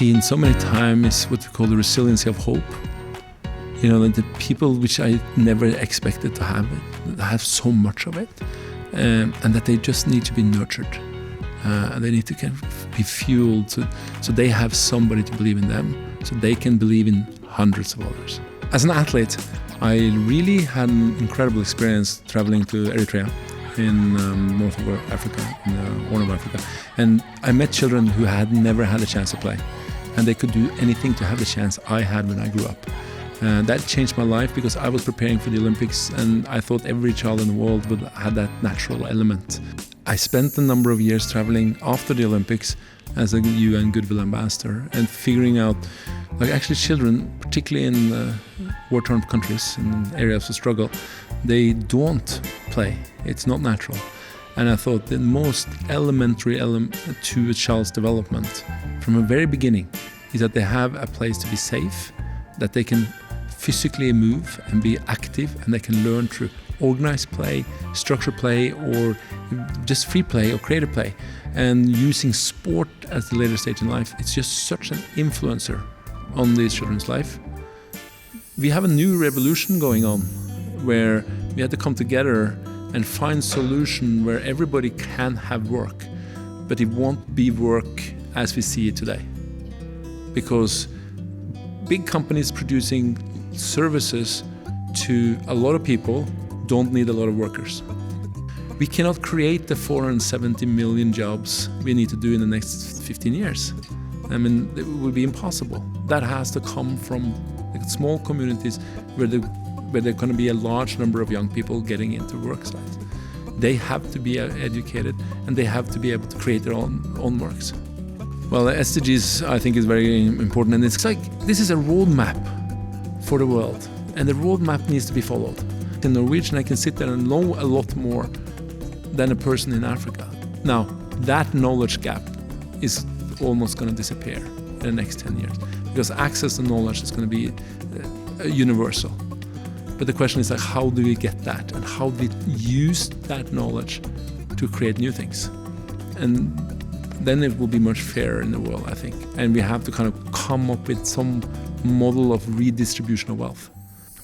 seen so many times is what we call the resiliency of hope. You know, that the people which I never expected to have so much of it, and that they just need to be nurtured. And they need to kind of be fueled so they have somebody to believe in them, so they can believe in hundreds of others. As an athlete, I really had an incredible experience traveling to Eritrea in north of Africa, in the Horn of Africa. And I met children who had never had a chance to play. And they could do anything to have the chance I had when I grew up. That changed my life because I was preparing for the Olympics and I thought every child in the world would have that natural element. I spent a number of years traveling after the Olympics as a UN Goodwill Ambassador and figuring out, like actually children, particularly in war-torn countries and areas of struggle, they don't play. It's not natural. And I thought the most elementary element to a child's development from the very beginning is that they have a place to be safe, that they can physically move and be active, and they can learn through organized play, structured play, or just free play or creative play. And using sport at the later stage in life, it's just such an influencer on these children's life. We have a new revolution going on where we have to come together and find solution where everybody can have work, but it won't be work as we see it today. Because big companies producing services to a lot of people don't need a lot of workers. We cannot create the 470 million jobs we need to do in the next 15 years. I mean, it would be impossible. That has to come from small communities where there's going to be a large number of young people getting into work sites. They have to be educated and they have to be able to create their own works. Well, the SDGs I think is very important, and it's like this is a roadmap for the world, and the roadmap needs to be followed. In Norwegian, I can sit there and know a lot more than a person in Africa. Now, that knowledge gap is almost going to disappear in the next 10 years because access to knowledge is going to be universal. But the question is, like, how do we get that, and how do we use that knowledge to create new things? And then it will be much fairer in the world, I think. And we have to kind of come up with some model of redistribution of wealth.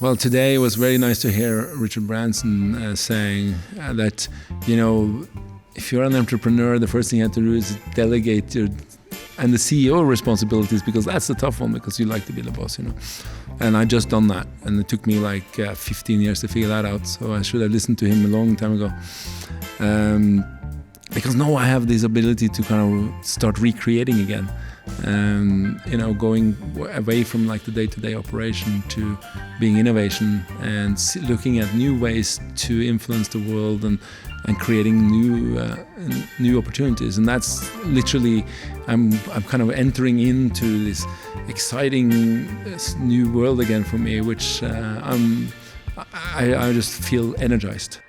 Well, today it was very nice to hear Richard Branson saying that, you know, if you're an entrepreneur, the first thing you have to do is delegate your and the CEO responsibilities, because that's the tough one, because you like to be the boss, you know. And I just done that, and it took me like 15 years to figure that out. So I should have listened to him a long time ago. Because now I have this ability to kind of start recreating again. You know, going away from like the day-to-day operation to being innovation and looking at new ways to influence the world and creating new opportunities. And that's literally, I'm kind of entering into this exciting new world again for me, which I just feel energized.